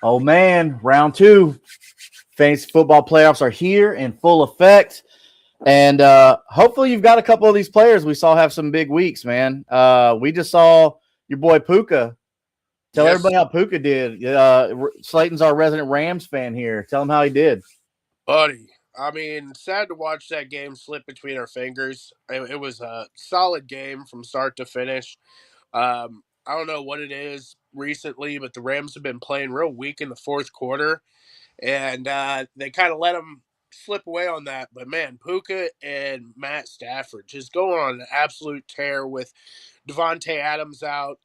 Oh, man, round two. Fantasy football playoffs are here in full effect. And hopefully you've got a couple of these players we saw have some big weeks, man. We just saw your boy Puka. Tell everybody how Puka did. Slayton's our resident Rams fan here. Tell him how he did. Buddy, I mean, sad to watch that game slip between our fingers. It was a solid game from start to finish. I don't know what it is recently, but the Rams have been playing real weak in the fourth quarter, and they kind of let them slip away on that. But man, Puka and Matt Stafford just going on an absolute tear with Devontae Adams out.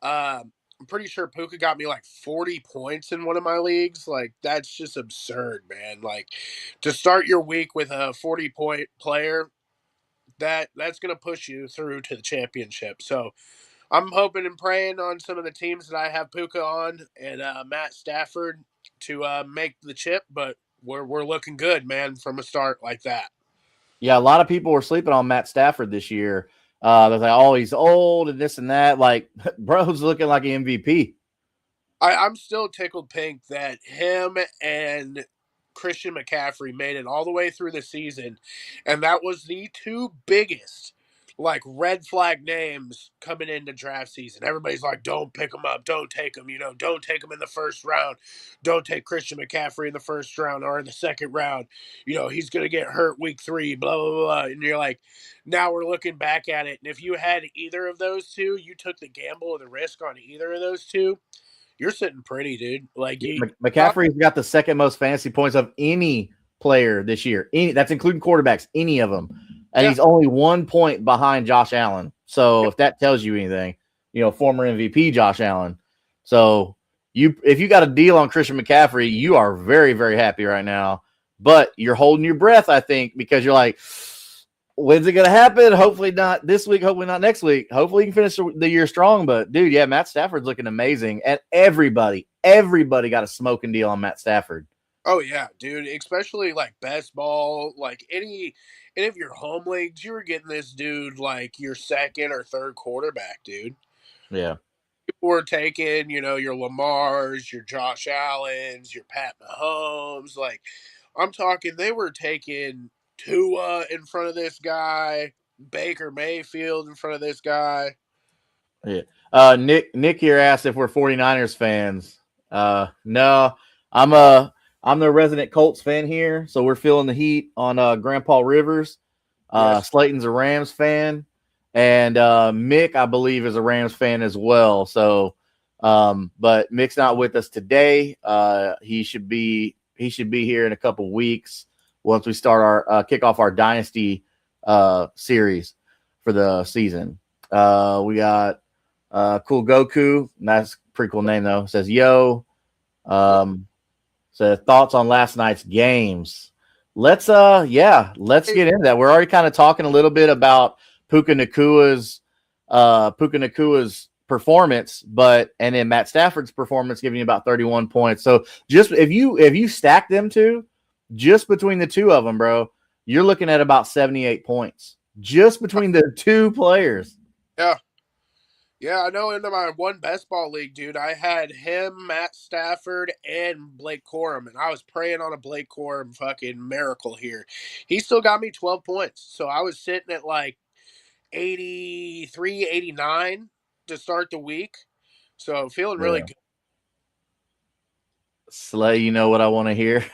I'm pretty sure Puka got me like 40 points in one of my leagues. Like, that's just absurd, man. Like, to start your week with a 40-point player, that's going to push you through to the championship. So I'm hoping and praying on some of the teams that I have Puka on and Matt Stafford to make the chip, but we're looking good, man, from a start like that. Yeah, a lot of people were sleeping on Matt Stafford this year. They're like, oh, he's old and this and that. Like, bro's looking like an MVP. I'm still tickled pink that him and Christian McCaffrey made it all the way through the season, and that was the two biggest like red flag names coming into draft season. Everybody's like, "Don't pick him up, don't take him, don't take him in the first round, don't take Christian McCaffrey in the first round or in the second round. He's gonna get hurt week 3, blah blah blah." And you're like, now we're looking back at it, and if you had either of those two, you took the gamble or the risk on either of those two, you're sitting pretty, dude. Like McCaffrey's got the second most fantasy points of any player this year. That's including quarterbacks, any of them. And he's only 1 point behind Josh Allen. So if that tells you anything, former MVP Josh Allen. So if you got a deal on Christian McCaffrey, you are very, very happy right now. But you're holding your breath, I think, because you're like, when's it going to happen? Hopefully not this week. Hopefully not next week. Hopefully you can finish the year strong. But, dude, yeah, Matt Stafford's looking amazing. And everybody got a smoking deal on Matt Stafford. Oh, yeah, dude. Especially, like, best ball. Like, any of your home leagues, you were getting this dude, like, your second or third quarterback, dude. Yeah. People were taking, your Lamars, your Josh Allens, your Pat Mahomes. Like, I'm talking, they were taking Tua in front of this guy, Baker Mayfield in front of this guy. Yeah. Nick here asked if we're 49ers fans. No, I'm the resident Colts fan here, so we're feeling the heat on Grandpa Rivers. Yes. Slayton's a Rams fan, and Mick, I believe, is a Rams fan as well. So, but Mick's not with us today. He should be here in a couple weeks once we start our kick off our Dynasty series for the season. We got Cool Goku. That's a pretty cool name though. Says yo. So thoughts on last night's games. Let's get into that. We're already kind of talking a little bit about Puka Nacua's performance, and then Matt Stafford's performance giving you about 31 points. So just if you stack them two, just between the two of them, bro, you're looking at about 78 points just between the two players. Yeah. Yeah, I know in my one best ball league, dude, I had him, Matt Stafford, and Blake Corum, and I was praying on a Blake Corum fucking miracle here. He still got me 12 points, so I was sitting at like 83, 89 to start the week, so feeling really good. Slay, you know what I want to hear?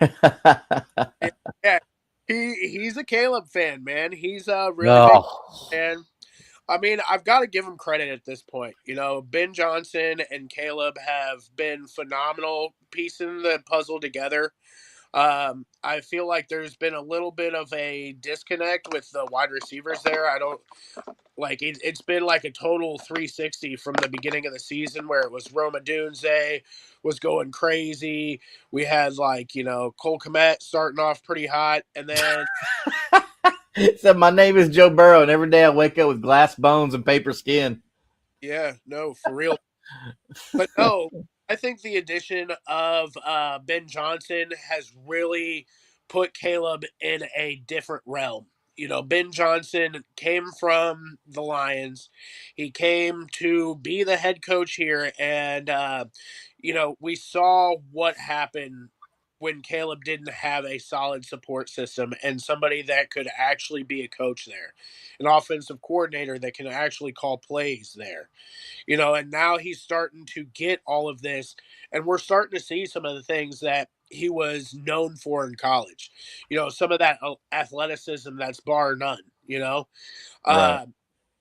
Yeah, he's a Caleb fan, man. He's a really big fan. I mean, I've got to give him credit at this point. You know, Ben Johnson and Caleb have been phenomenal piecing the puzzle together. I feel like there's been a little bit of a disconnect with the wide receivers there. I don't like it's been like a total 360 from the beginning of the season where it was Roma Dunze was going crazy. We had like, Cole Kmet starting off pretty hot. And then, Said my name is Joe Burrow, and every day I wake up with glass bones and paper skin. yeah, no, for real. But no, I think the addition of Ben Johnson has really put Caleb in a different realm. You know, Ben Johnson came from the Lions. He came to be the head coach here, and we saw what happened when Caleb didn't have a solid support system and somebody that could actually be a coach there, an offensive coordinator that can actually call plays there. And now he's starting to get all of this, and we're starting to see some of the things that he was known for in college. Some of that athleticism that's bar none. Right. Uh,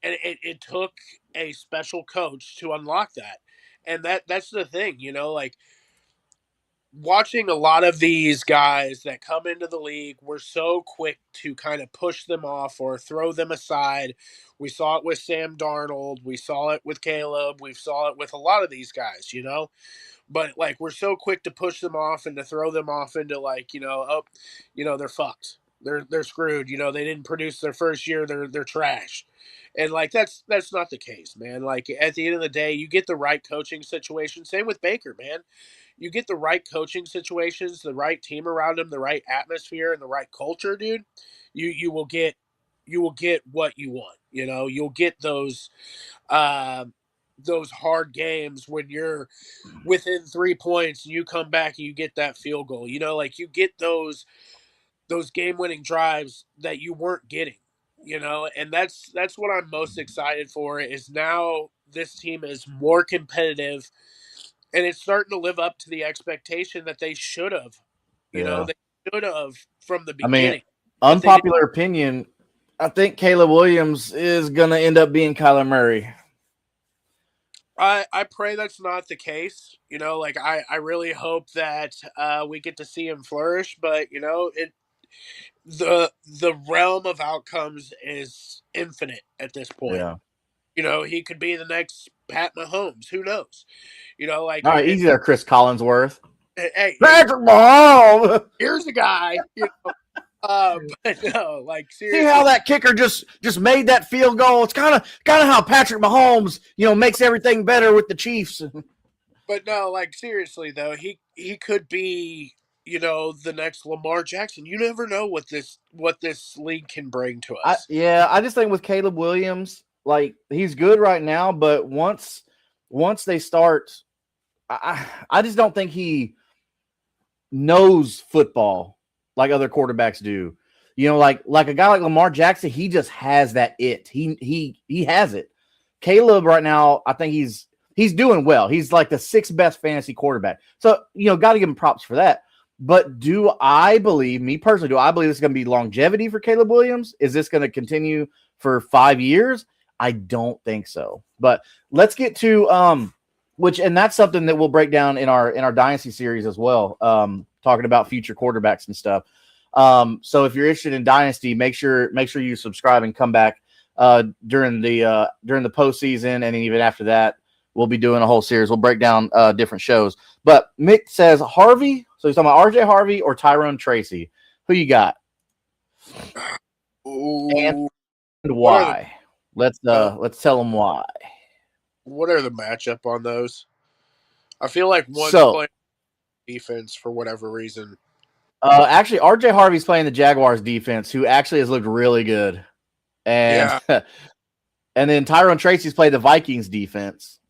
and it took a special coach to unlock that, and that's the thing. Like watching a lot of these guys that come into the league, we're so quick to kind of push them off or throw them aside. We saw it with Sam Darnold. We saw it with Caleb. We saw it with a lot of these guys. But like we're so quick to push them off and to throw them off into like, they're fucked. They're screwed. They didn't produce their first year. They're trash. And like that's not the case, man. Like at the end of the day, you get the right coaching situation. Same with Baker, man. You get the right coaching situations, the right team around him, the right atmosphere, and the right culture, dude. You will get what you want. You'll get those hard games when you're within 3 points and you come back and you get that field goal. Like you get those game winning drives that you weren't getting. And that's what I'm most excited for. Is now this team is more competitive and it's starting to live up to the expectation that they should have. Yeah. They should have from the I mean, beginning, but they didn't. unpopular opinion, I think Caleb Williams is going to end up being Kyler Murray. I pray that's not the case. Like I really hope that we get to see him flourish, but the realm of outcomes is infinite at this point. Yeah. He could be the next Pat Mahomes. Who knows? Like All right, easy there, Chris Collinsworth. hey, Patrick Mahomes. here's a guy. But no, like See how seriously. that kicker just made that field goal? It's kind of how Patrick Mahomes, makes everything better with the Chiefs. But no, like seriously though, he could be, the next Lamar Jackson. You never know what this league can bring to us. I just think with Caleb Williams, like he's good right now, but once they start, I just don't think he knows football like other quarterbacks do. Like a guy like Lamar Jackson, he just has that it. He has it. Caleb right now, I think he's doing well. He's like the sixth best fantasy quarterback. So, got to give him props for that. But me personally, do I believe this is going to be longevity for Caleb Williams? Is this going to continue for 5 years? I don't think so. But let's get to and that's something that we'll break down in our Dynasty series as well, talking about future quarterbacks and stuff. So if you're interested in Dynasty, make sure you subscribe and come back during the postseason, and even after that, we'll be doing a whole series. We'll break down different shows. But Mick says Harvey. So he's talking about RJ Harvey or Tyrone Tracy. Who you got? Ooh, And why? Let's tell them why. what are the matchup on those? I feel like one's So playing defense for whatever reason. actually, RJ Harvey's playing the Jaguars defense, who actually has looked really good. And Yeah. and then Tyrone Tracy's played the Vikings defense,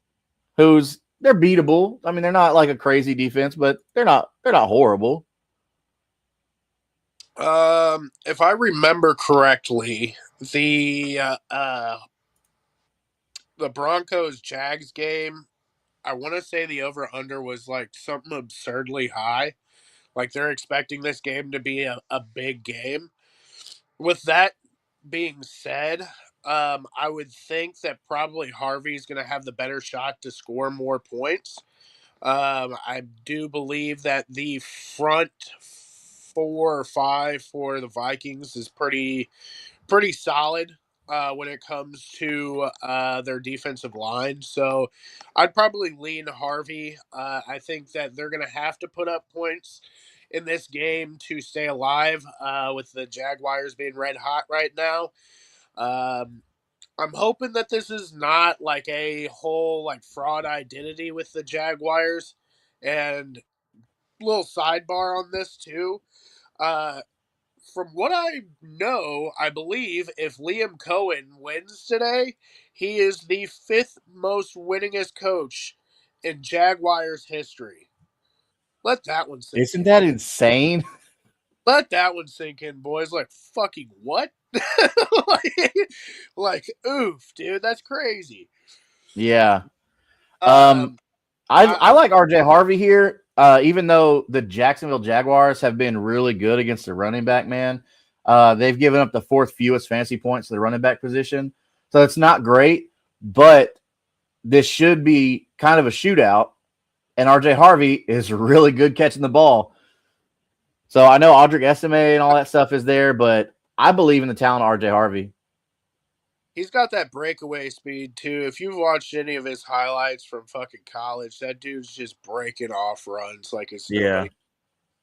they're beatable. I mean, they're not like a crazy defense, but they're not horrible. If I remember correctly, the Broncos Jags game, I want to say the over under was like something absurdly high. Like they're expecting this game to be a big game. With that being said, I would think that probably Harvey's going to have the better shot to score more points. I do believe that the front 4 or 5 for the Vikings is pretty solid when it comes to their defensive line. So I'd probably lean Harvey. I think that they're going to have to put up points in this game to stay alive with the Jaguars being red hot right now. Um, I'm hoping that this is not like a whole like fraud identity with the Jaguars. And little sidebar on this too. Uh, from what I know, I believe if Liam Cohen wins today, he is the 5th most winningest coach in Jaguars history. Let that one sink Isn't in. that insane? Let that one sink in, boys. Like fucking what? like, oof, dude, that's crazy. Yeah. Um, Um, I I'm like RJ Harvey here. Even though the Jacksonville Jaguars have been really good against the running back, man, they've given up the 4th fewest fantasy points to the running back position. So it's not great, but this should be kind of a shootout. And RJ Harvey is really good catching the ball. So I know Audric Estime and all that stuff is there, but I believe in the talent of RJ Harvey. He's got that breakaway speed too. If you've watched any of his highlights from fucking college, that dude's just breaking off runs like it's Yeah. nobody.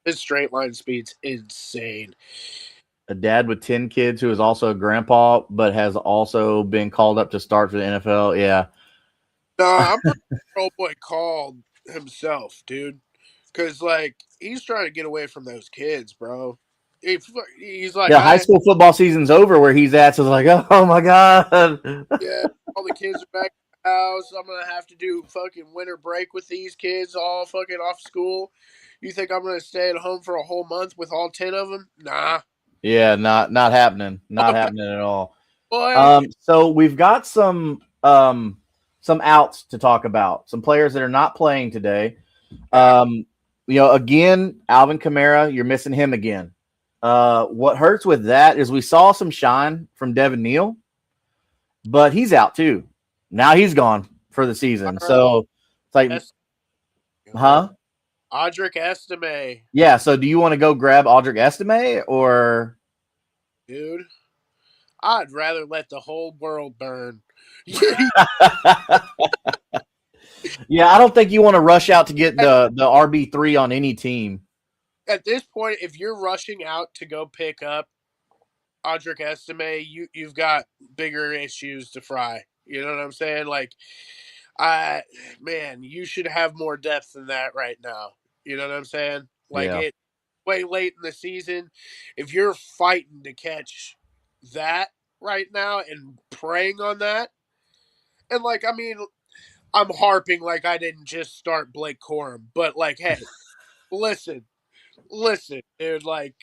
His straight line speed's insane. A dad with 10 kids who is also a grandpa, but has also been called up to start for the NFL. Yeah. Nah, I'm pretty sure old boy called himself, dude. Cause like he's trying to get away from those kids, bro. He's like, Yeah. High school football season's over where he's at. So it's like, oh my God. yeah, all the kids are back at the house. I'm gonna have to do fucking winter break with these kids all fucking off school. You think I'm gonna stay at home for a whole month with all 10 of them? Nah. Yeah. Not happening. Not happening at all. Boy, So we've got some outs to talk about. Some players that are not playing today. Again, Alvin Kamara, you're missing him again. What hurts with that is we saw some shine from Devin Neal, but he's out too. Now he's gone for the season. So it's like, huh? Audric Estime, Yeah. So do you want to go grab Audric Estime or? dude. I'd rather let the whole world burn. Yeah, I don't think you want to rush out to get the RB3 on any team. At this point, if you're rushing out to go pick up Audric Estime, you've got bigger issues to fry. You know what I'm saying? Like, I man, you should have more depth than that right now. You know what I'm saying? Like Yeah. it way late in the season. If you're fighting to catch that right now and preying on that, and like I mean, I'm harping like I didn't just start Blake Corum, but like, hey, listen, listen, dude, like,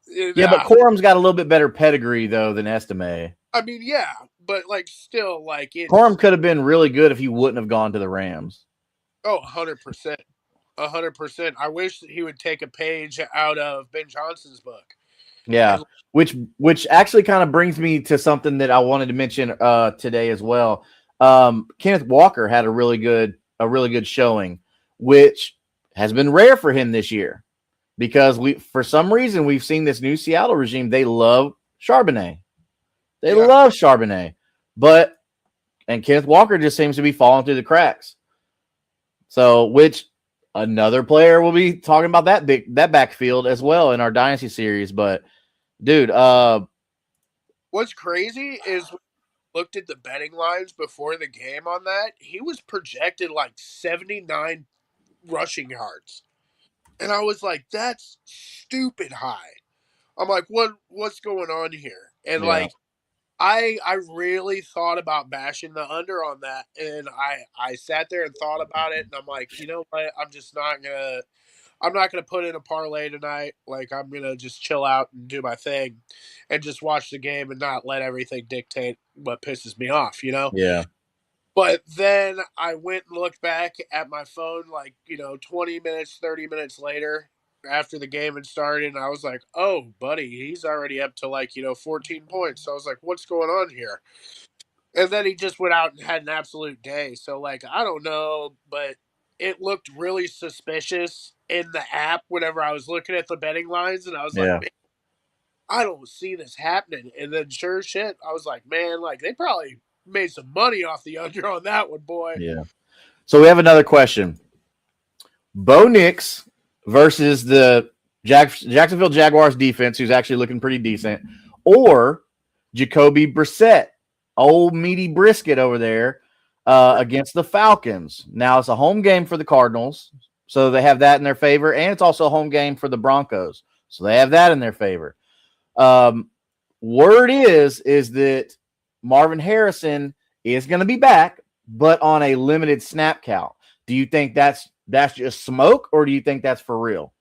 Yeah, but Corum's got a little bit better pedigree though than Estime. I mean, yeah, but like, still, like, Corum it's could have been really good if he wouldn't have gone to the Rams. 100%. 100%. I wish that he would take a page out of Ben Johnson's book. Yeah, And which actually kind of brings me to something that I wanted to mention today as well. Kenneth Walker had a really good showing, which has been rare for him this year because for some reason we've seen this new Seattle regime. They love Charbonnet. They yeah, love Charbonnet, and Kenneth Walker just seems to be falling through the cracks. So, which another player will be talking about that backfield as well in our dynasty series. But dude, what's crazy is looked at the betting lines before the game on that, he was projected like 79 rushing yards. And I was like, that's stupid high. I'm like, what's going on here? And yeah, like I really thought about bashing the under on that, and I sat there and thought about it, and I'm like, you know what? I'm not gonna put in a parlay tonight. Like I'm gonna just chill out and do my thing, and just watch the game and not let everything dictate what pisses me off. You know. yeah, But then I went and looked back at my phone, like 20 minutes, 30 minutes later, after the game had started, and I was like, "Oh, buddy, he's already up to 14 points." So I was like, "What's going on here?" And then he just went out and had an absolute day. So I don't know, but it looked really suspicious in the app whenever I was looking at the betting lines, and I was like, Yeah. "Man, I don't see this happening." And then sure as shit, I was like, "Man, they probably made some money off the under on that one, boy." Yeah. So we have another question. Bo Nix versus the Jacksonville Jaguars defense, who's actually looking pretty decent, or Jacoby Brissett, old meaty brisket over there, against the Falcons. Now it's a home game for the Cardinals, so they have that in their favor, and it's also a home game for the Broncos, so they have that in their favor. Word is that Marvin Harrison is going to be back, but on a limited snap count. Do you think that's just smoke, or do you think that's for real?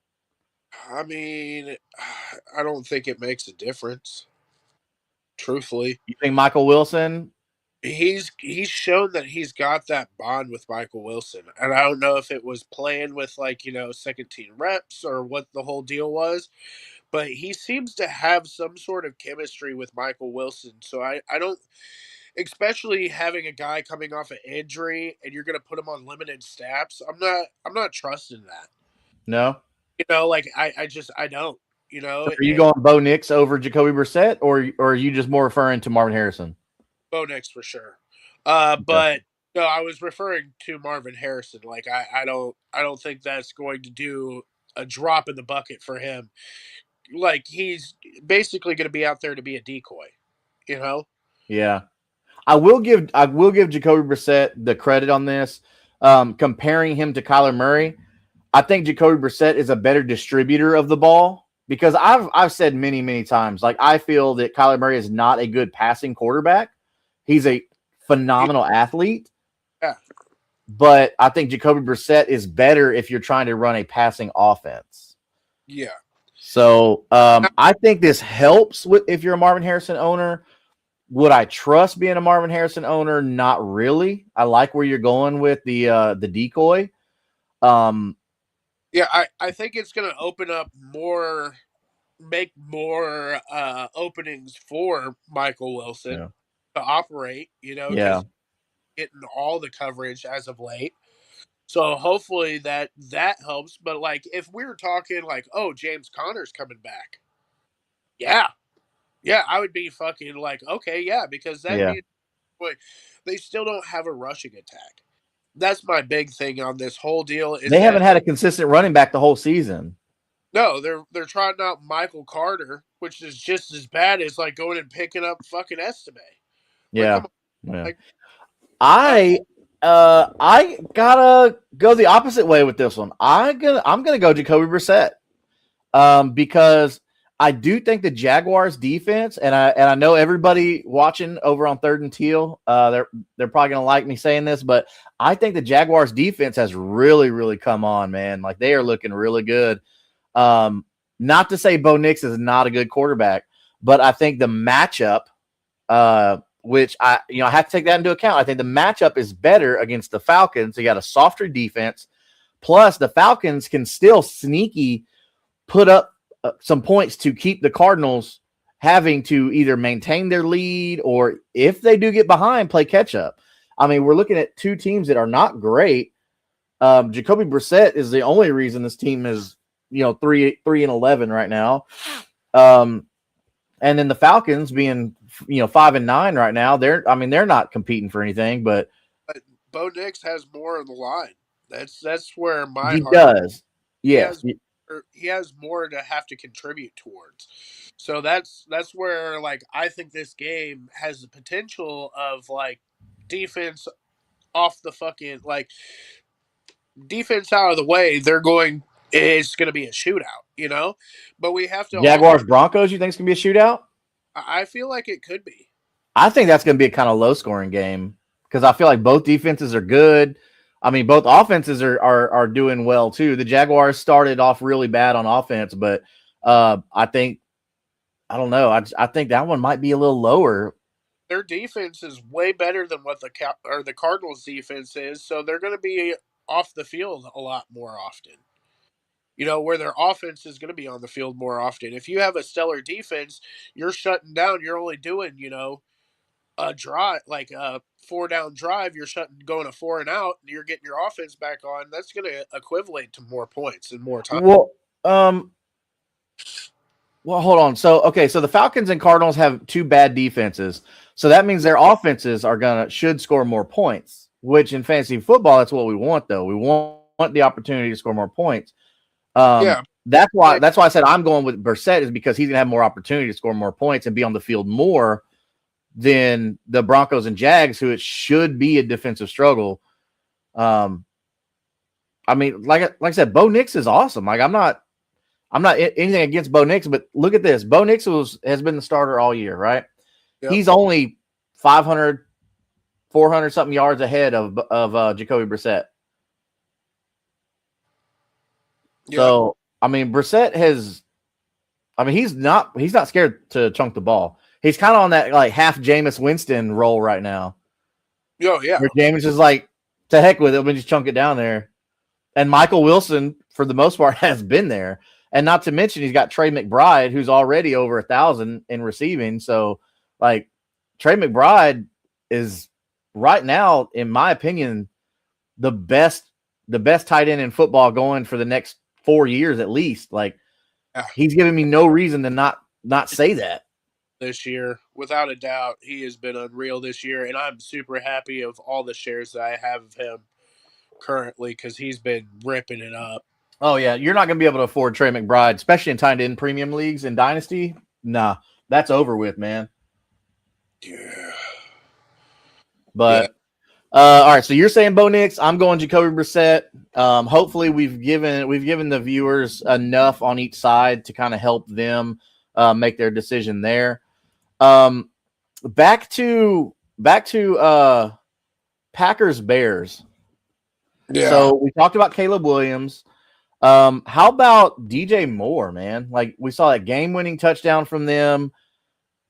I mean, I don't think it makes a difference. Truthfully, You think Michael Wilson? he's shown that he's got that bond with Michael Wilson, and I don't know if it was playing with second team reps or what the whole deal was, but he seems to have some sort of chemistry with Michael Wilson. So I don't, especially having a guy coming off an injury and you're going to put him on limited snaps. I'm not trusting that. No. I don't. So are you going Bo Nix over Jacoby Brissett, or are you just more referring to Marvin Harrison? Bo Nix for sure. Okay. But no, I was referring to Marvin Harrison. I don't think that's going to do a drop in the bucket for him. He's basically going to be out there to be a decoy. You know? Yeah. I will give Jacoby Brissett the credit on this. Comparing him to Kyler Murray, I think Jacoby Brissett is a better distributor of the ball because I've said many times, I feel that Kyler Murray is not a good passing quarterback. He's a phenomenal athlete, Yeah. but I think Jacoby Brissett is better if you're trying to run a passing offense. Yeah. So I think this helps with if you're a Marvin Harrison owner. Would I trust being a Marvin Harrison owner? Not really. I like where you're going with the decoy. Yeah, I think it's going to open up make more openings for Michael Wilson Yeah. to operate, Yeah. because getting all the coverage as of late. So hopefully that helps. But if we were talking oh, James Conner's coming back, yeah, yeah, I would be fucking okay, yeah, because that Yeah. means boy, they still don't have a rushing attack. That's my big thing on this whole deal is They haven't that had a consistent running back the whole season. no, they're trotting out Michael Carter, which is just as bad as going and picking up fucking Estime. Yeah. Come on, Yeah. like uh, I gotta go the opposite way with this one. I'm gonna go Jacoby Brissett. Because I do think the Jaguars defense, and I know everybody watching over on Third and Teal, they're probably gonna like me saying this, but I think the Jaguars defense has really come on, man. They are looking really good. Not to say Bo Nix is not a good quarterback, but I think the matchup, which I have to take that into account. I think the matchup is better against the Falcons. They got a softer defense, plus the Falcons can still sneaky put up some points to keep the Cardinals having to either maintain their lead or if they do get behind, play catch up. I mean, we're looking at two teams that are not great. Jacoby Brissett is the only reason this team is 3-11 right now. And then the Falcons being 5-9 right now, they're not competing for anything, but Bo Nix has more on the line. That's where my he heart. does. He Yes. has he has more to have to contribute towards. So that's where I think this game has the potential of defense off the fucking defense out of the way. It's going to be a shootout, but we have to also. Jaguars Broncos, you think it's gonna be a shootout? I feel like it could be. I think that's going to be a kind of low scoring game because I feel like both defenses are good. I mean, both offenses are doing well too. The Jaguars started off really bad on offense, but I think I don't know. I think that one might be a little lower. Their defense is way better than what the Cardinals defense is, so they're going to be off the field a lot more often. where their offense is going to be on the field more often. If you have a stellar defense, you're shutting down. You're only doing, a drive, like a 4-down drive. You're going a 4 and out, and you're getting your offense back on. That's going to equivalent to more points and more time. Well, hold on. So the Falcons and Cardinals have two bad defenses. So that means their offenses should score more points, which in fantasy football, that's what we want, though. We want the opportunity to score more points. That's why I said I'm going with Brissett, is because he's gonna have more opportunity to score more points and be on the field more than the Broncos and Jags, who it should be a defensive struggle. I mean, like I said, Bo Nix is awesome. Like I'm not anything against Bo Nix, but look at this. Bo Nix has been the starter all year, right? Yep. He's only 500, 400 something yards ahead of Jacoby Brissett. Yep. So I mean, Brissett he's not scared to chunk the ball. He's kind of on that like half Jameis Winston role right now. Oh yeah, where Jameis is like, to heck with it, and just chunk it down there. And Michael Wilson, for the most part, has been there. And not to mention, he's got Trey McBride, who's already over 1,000 in receiving. So, like, Trey McBride is right now, in my opinion, the best tight end in football going for the next 4 years at least. Like, he's giving me no reason to not say that. This year, without a doubt, he has been unreal this year, and I'm super happy of all the shares that I have of him currently because he's been ripping it up. Oh yeah, you're not going to be able to afford Trey McBride, especially in tight end premium leagues and dynasty. Nah, that's over with, man. Yeah. But all right, so you're saying Bo Nix. I'm going Jacoby Brissett. Hopefully, we've given the viewers enough on each side to kind of help them make their decision there. Back to Packers Bears. Yeah. So we talked about Caleb Williams. How about DJ Moore, man? Like, we saw that game-winning touchdown from them.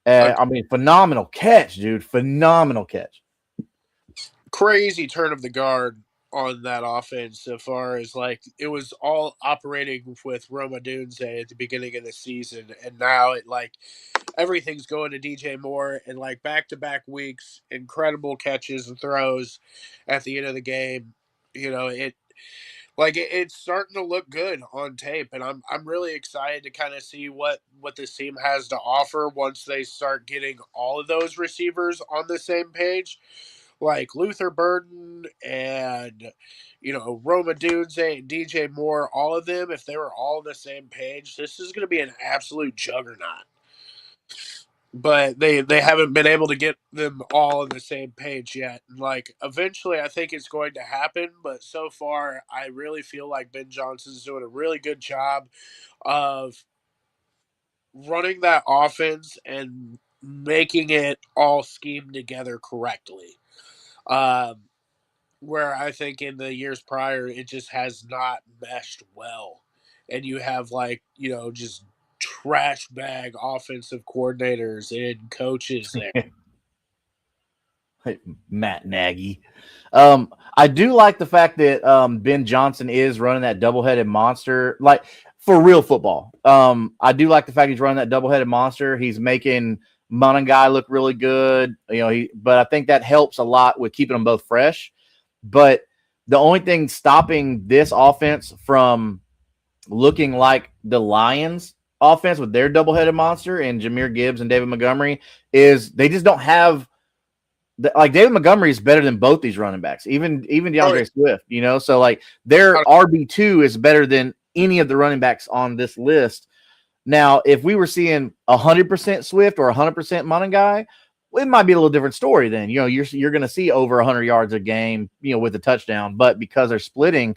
Phenomenal catch, dude. Phenomenal catch. Crazy turn of the guard on that offense, so far as like it was all operating with Rome Odunze at the beginning of the season, and now it like everything's going to DJ Moore, and like back-to-back weeks, incredible catches and throws at the end of the game. It's starting to look good on tape, and I'm really excited to kind of see what this team has to offer once they start getting all of those receivers on the same page, like Luther Burden and Rome Odunze and DJ Moore, all of them. If they were all on the same page, this is going to be an absolute juggernaut. But they haven't been able to get them all on the same page yet. Like, eventually, I think it's going to happen. But so far, I really feel like Ben Johnson's doing a really good job of running that offense and making it all scheme together correctly. Where I think in the years prior, it just has not meshed well. And you have just trash bag offensive coordinators and coaches there. Matt Nagy. I do like the fact that Ben Johnson is running that double-headed monster, like for real football. I do like the fact he's running that double-headed monster. He's making Monangai look really good. But I think that helps a lot with keeping them both fresh. But the only thing stopping this offense from looking like the Lions offense with their double-headed monster and Jahmyr Gibbs and David Montgomery is they just don't have like David Montgomery is better than both these running backs, even DeAndre Swift, so like their RB2 is better than any of the running backs on this list. Now, if we were seeing 100% Swift or 100% Monangai, it might be a little different story then. You're going to see over 100 yards a game, with a touchdown, but because they're splitting,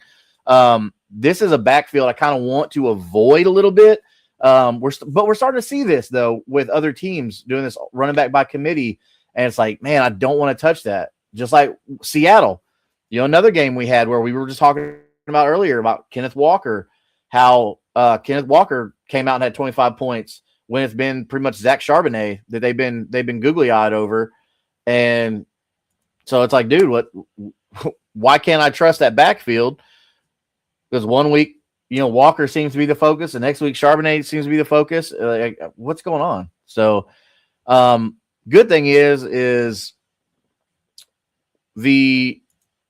this is a backfield I kind of want to avoid a little bit. We're starting to see this though with other teams doing this running back by committee, and it's like, man, I don't want to touch that. Just like Seattle, another game we had where we were just talking about earlier about Kenneth Walker, how Kenneth Walker came out and had 25 points when it's been pretty much Zach Charbonnet that they've been googly eyed over, and so it's like, dude, why can't I trust that backfield? Because one week, Walker seems to be the focus, and next week Charbonnet seems to be the focus. What's going on? So, good thing is the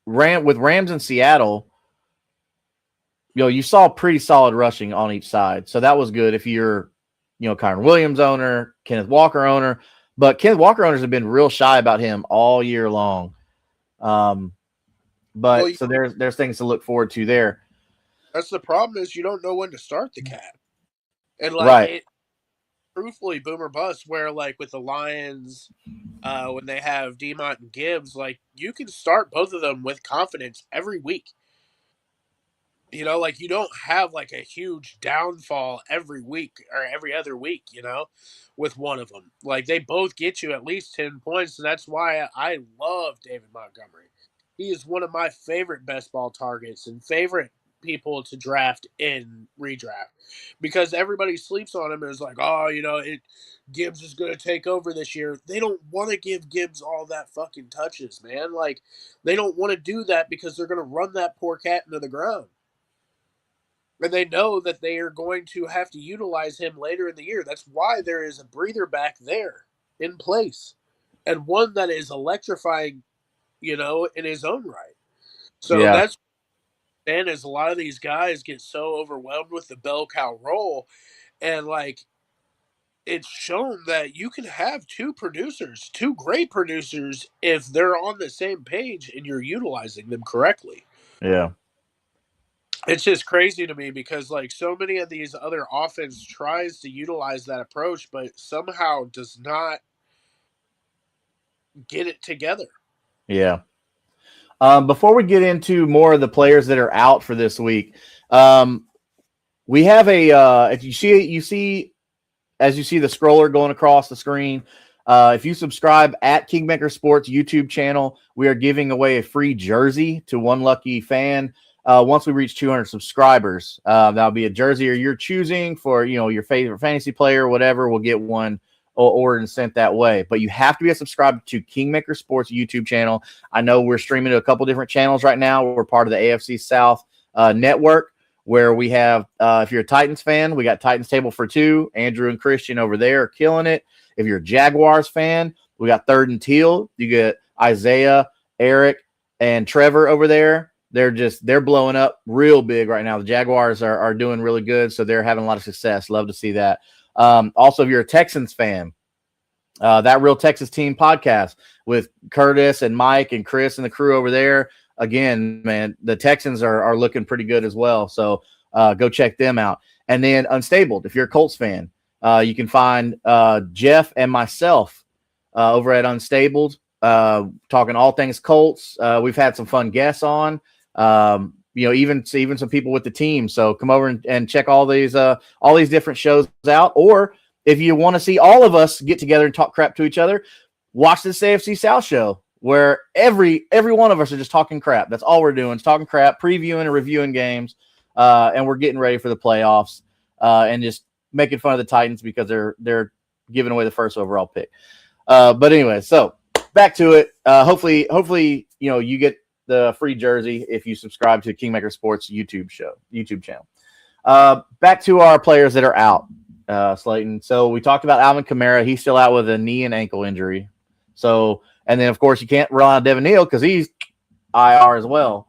with Rams in Seattle. You saw pretty solid rushing on each side, so that was good. If you're, Kyron Williams owner, Kenneth Walker owner, but Kenneth Walker owners have been real shy about him all year long. But so there's things to look forward to there. That's the problem, is you don't know when to start the cat. And right. Truthfully, boomer bust, where like with the Lions, when they have Demont and Gibbs, like you can start both of them with confidence every week. Like you don't have like a huge downfall every week or every other week, with one of them. Like they both get you at least 10 points. And that's why I love David Montgomery. He is one of my favorite best ball targets and favorite people to draft in redraft, because everybody sleeps on him and is like, oh, Gibbs is going to take over this year. They don't want to give Gibbs all that fucking touches, man. Like they don't want to do that because they're going to run that poor cat into the ground. And they know that they are going to have to utilize him later in the year. That's why there is a breather back there in place, and one that is electrifying, in his own right. So that's, and as a lot of these guys get so overwhelmed with the bell cow role, and like it's shown that you can have two great producers, if they're on the same page and you're utilizing them correctly. Yeah. It's just crazy to me because like so many of these other offense tries to utilize that approach, but somehow does not get it together. Yeah. Before we get into more of the players that are out for this week, we have if you see as you see the scroller going across the screen, if you subscribe at Kingmaker Sports YouTube channel, we are giving away a free jersey to one lucky fan. Once we reach 200 subscribers, that'll be a jersey or you're choosing for, your favorite fantasy player, whatever. We'll get one ordered and sent that way. But you have to be a subscriber to Kingmaker Sports YouTube channel. I know we're streaming to a couple different channels right now. We're part of the AFC South network, where we have, if you're a Titans fan, we got Titans Table for Two. Andrew and Christian over there are killing it. If you're a Jaguars fan, we got Third and Teal. You get Isaiah, Eric, and Trevor over there. They're blowing up real big right now. The Jaguars are doing really good, so they're having a lot of success. Love to see that. Also, if you're a Texans fan, that Real Texas Team podcast with Curtis and Mike and Chris and the crew over there. Again, man, the Texans are looking pretty good as well. So go check them out. And then Unstabled, if you're a Colts fan, you can find Jeff and myself over at Unstabled, talking all things Colts. We've had some fun guests on. Even some people with the team. So come over and check all these different shows out. Or if you want to see all of us get together and talk crap to each other, watch this AFC South show, where every one of us are just talking crap. That's all we're doing, is talking crap, previewing and reviewing games, and we're getting ready for the playoffs, and just making fun of the Titans because they're giving away the first overall pick. But anyway, so back to it. Hopefully, you get the free jersey if you subscribe to Kingmaker Sports YouTube channel. Back to our players that are out, Slayton. So we talked about Alvin Kamara. He's still out with a knee and ankle injury. So, and then of course you can't rely on Devin Neal because he's IR as well.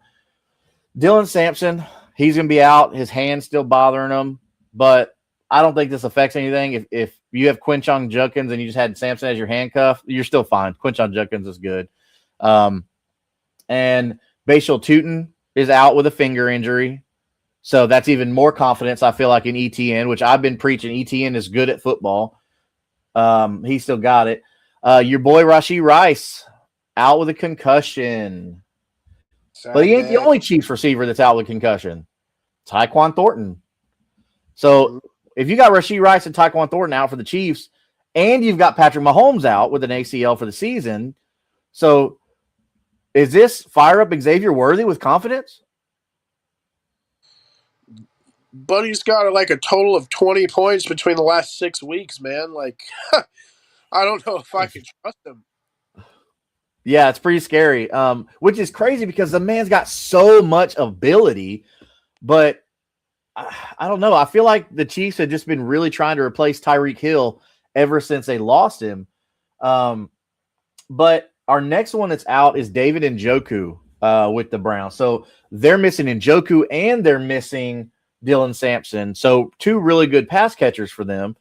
Dylan Sampson, he's going to be out. His hand's still bothering him, but I don't think this affects anything. If you have Quinchon Judkins and you just had Sampson as your handcuff, you're still fine. Quinchon Judkins is good. And Bashal Tutin is out with a finger injury. So that's even more confidence, I feel like, in ETN, which I've been preaching. ETN is good at football. He still got it. Your boy Rashee Rice out with a concussion. But he ain't the only Chiefs receiver that's out with concussion. Tyquan Thornton. So if you got Rashee Rice and Tyquan Thornton out for the Chiefs, and you've got Patrick Mahomes out with an ACL for the season, so is this fire up Xavier Worthy with confidence? Buddy's got like a total of 20 points between the last 6 weeks, man. Like, I don't know if I can trust him. Yeah, it's pretty scary, which is crazy because the man's got so much ability, but I don't know. I feel like the Chiefs had just been really trying to replace Tyreek Hill ever since they lost him. But our next one that's out is David Njoku with the Browns. So they're missing Njoku and they're missing Dylan Sampson. So two really good pass catchers for them.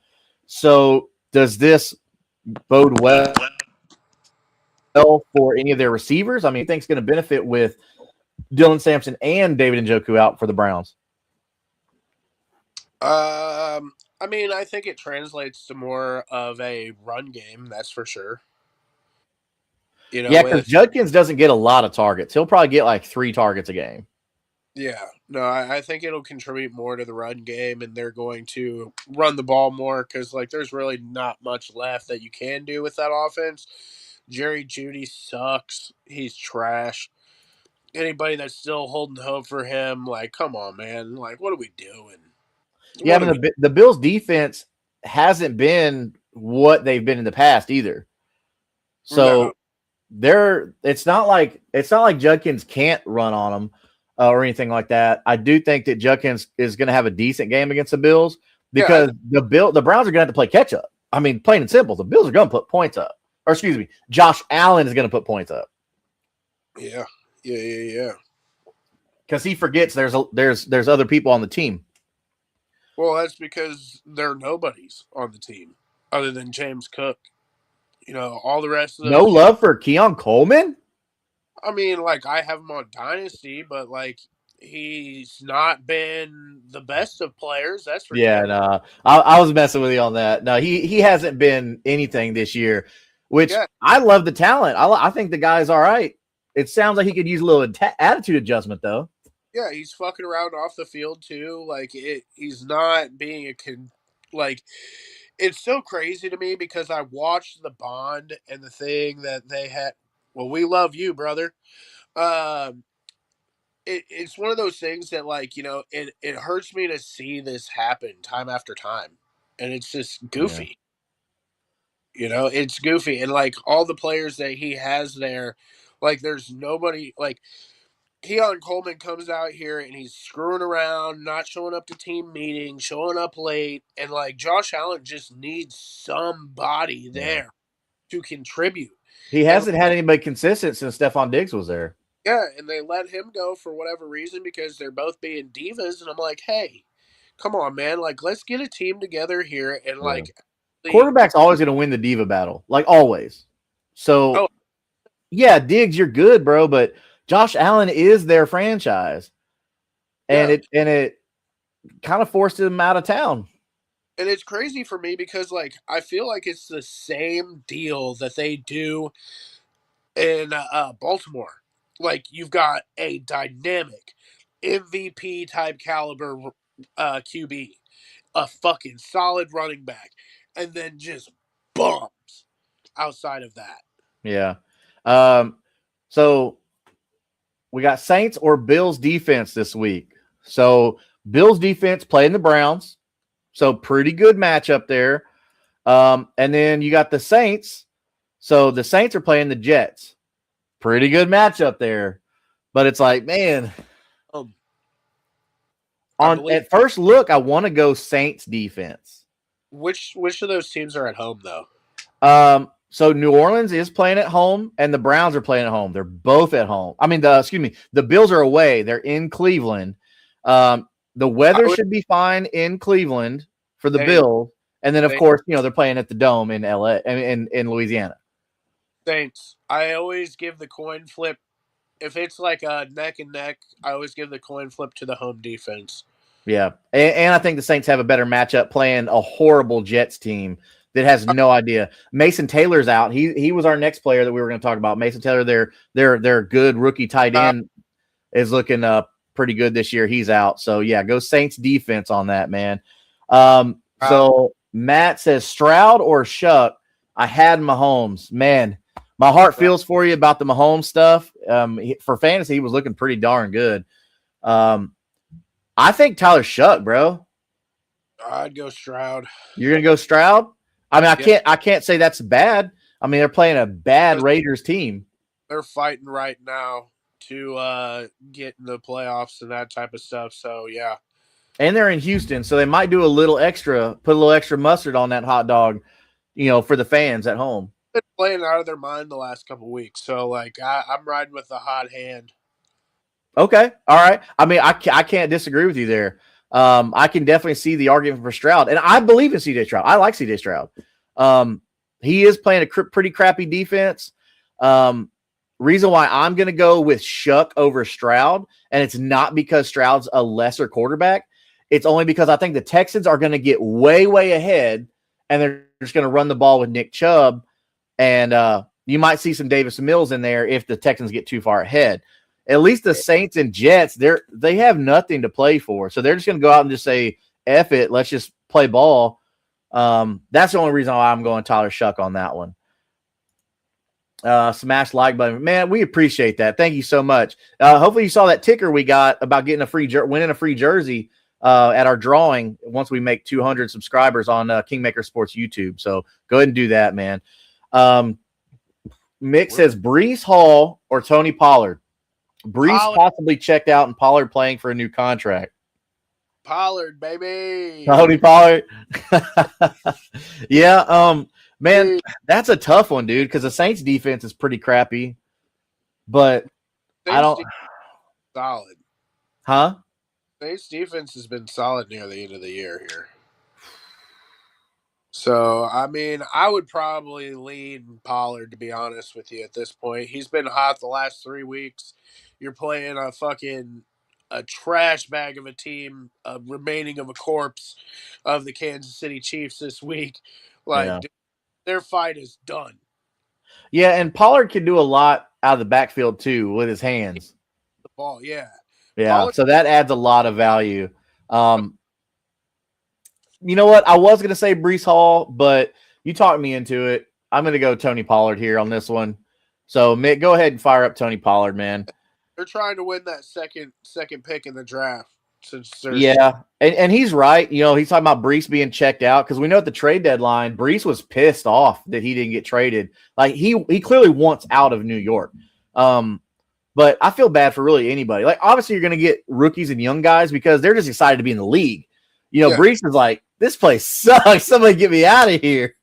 So does this bode well for any of their receivers? I mean, I think it's going to benefit with Dylan Sampson and David Njoku out for the Browns. I mean, I think it translates to more of a run game. That's for sure. You know, Yeah, because with Judkins doesn't get a lot of targets. He'll probably get like 3 targets a game. yeah, no, I think it'll contribute more to the run game, and they're going to run the ball more because like there's really not much left that you can do with that offense. Jerry Judy sucks. He's trash. Anybody that's still holding hope for him, like, come on, man. Like, what are we doing? Yeah, I What are we? mean, the Bills' defense hasn't been what they've been in the past either. No, So it's not like Judkins can't run on them or anything like that. I do think that Judkins is going to have a decent game against the Bills yeah, because the Browns are going to have to play catch up. I mean, plain and simple, the Bills are going to put points up. Or excuse me, Josh Allen is going to put points up yeah. because he forgets there's other people on the team. Well, that's because there are nobodies on the team other than James Cook. You know, all the rest of No those dudes. love for Keon Coleman. I mean, like I have him on Dynasty, but like he's not been the best of players. That's for Yeah, damn. no, I was messing with you on that. No, he hasn't been anything this year, which Yeah, I love the talent. I think the guy's all right. It sounds like he could use a little attitude adjustment, though. yeah, he's fucking around off the field too. Like he's not being like. It's so crazy to me because I watched the Bond and the thing that they had. Well, we love you, brother. Um, it's one of those things that like it hurts me to see this happen time after time, and it's just Yeah, goofy. It's goofy, and like all the players that he has there, like there's nobody like Keon Coleman comes out here and he's screwing around, not showing up to team meetings, showing up late, and like Josh Allen just needs somebody yeah. there to contribute. He And hasn't had anybody consistent since Stephon Diggs was there. yeah, and they let him go for whatever reason because they're both being divas, and I'm like, hey, come on, man, like let's get a team together here and Yeah, like quarterback's always going to win the diva battle, like always. oh So yeah, Diggs, you're good, bro, but Josh Allen is their franchise, and yeah. it kind of forced him out of town. And it's crazy for me because like I feel like it's the same deal that they do in Baltimore. Like you've got a dynamic MVP type caliber QB, a fucking solid running back, and then just bums outside of that. Yeah. Um, so we got Saints or Bills defense this week. So Bills defense playing the Browns. So pretty good matchup there. And then you got the Saints. So the Saints are playing the Jets. Pretty good matchup there. But it's like, man, Um, I on believe at first look, I want to go Saints defense. which of those teams are at home though. So New Orleans is playing at home, and the Browns are playing at home. They're both at home. I mean, the Bills are away. They're in Cleveland. The I weather would should be fine in Cleveland for the say Bills, and then of Saints. course, they're playing at the Dome in LA, in Louisiana. Saints. I always give the coin flip if it's like a neck and neck. I always give the coin flip to the home defense. Yeah, and I think the Saints have a better matchup playing a horrible Jets team that has no idea. Mason Taylor's out. He was our next player that we were going to talk about. Mason Taylor, their good rookie tight end, is looking pretty good this year. He's out. So yeah, go Saints defense on that, man. So Matt says Stroud or Shuck. I had Mahomes. Man, my heart feels for you about the Mahomes stuff. For fantasy, he was looking pretty darn good. I think Tyler Shuck, bro. I'd go Stroud. You're gonna go Stroud? I mean, Yeah, I can't say that's bad. I mean, they're playing a bad Raiders team. they're fighting right now to get in the playoffs and that type of stuff. So yeah, And they're in Houston, so they might do a little extra, put a little extra mustard on that hot dog, for the fans at home. Been playing out of their mind the last couple weeks, so like I'm riding with the hot hand. Okay. All right. I mean, I can't disagree with you there. I can definitely see the argument for Stroud, and I believe in CJ Stroud. I like CJ Stroud. He is playing a pretty crappy defense. Reason why I'm going to go with Shuck over Stroud, and it's not because Stroud's a lesser quarterback. It's only because I think the Texans are going to get way, way ahead, and they're just going to run the ball with Nick Chubb, and you might see some Davis Mills in there if the Texans get too far ahead. At least the Saints and Jets, they have nothing to play for, so they're just going to go out and just say, "F it, let's just play ball." That's the only reason why I'm going Tyler Shuck on that one. Smash like button, man. We appreciate that. Thank you so much. Hopefully you saw that ticker we got about getting winning a free jersey at our drawing once we make 200 subscribers on Kingmaker Sports YouTube. So go ahead and do that, man. Mick says Breece Hall or Tony Pollard. Breece possibly checked out and Pollard playing for a new contract. Pollard, baby. Tony Pollard. Yeah, man, that's a tough one, dude, because the Saints defense is pretty crappy. But Saints I don't solid. Huh? Saints defense has been solid near the end of the year here. So, I mean, I would probably lean Pollard, to be honest with you, at this point. He's been hot the last 3 weeks. You're playing a trash bag of a team, remaining of a corpse of the Kansas City Chiefs this week. Like, their fight is done. Yeah, and Pollard can do a lot out of the backfield, too, with his hands. The ball, yeah. Yeah, Pollard, so that adds a lot of value. You know what? I was going to say Breece Hall, but you talked me into it. I'm going to go Tony Pollard here on this one. So, Mick, go ahead and fire up Tony Pollard, man. They're trying to win that second pick in the draft. Yeah, and he's right. He's talking about Breece being checked out because we know at the trade deadline, Breece was pissed off that he didn't get traded. Like, he clearly wants out of New York. But I feel bad for really anybody. Like, obviously, you're going to get rookies and young guys because they're just excited to be in the league. Breece is like, this place sucks. Somebody get me out of here.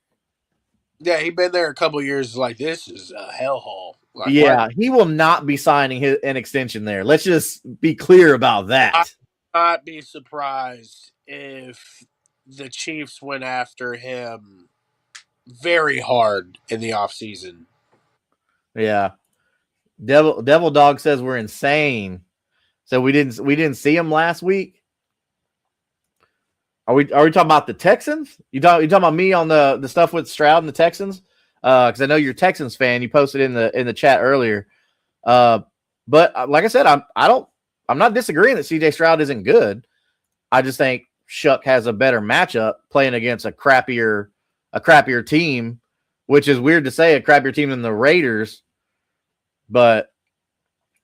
Yeah, he's been there a couple of years. Like, this is a hellhole. Like, yeah, what? He will not be signing an extension there. Let's just be clear about that. I would not be surprised if the Chiefs went after him very hard in the offseason. Yeah. Devil Dog says we're insane. So we didn't see him last week. Are we talking about the Texans? You talking about me on the stuff with Stroud and the Texans? Because I know you're a Texans fan. You posted in the chat earlier. But like I said, I'm not disagreeing that CJ Stroud isn't good. I just think Shuck has a better matchup playing against a crappier team, which is weird to say, a crappier team than the Raiders. But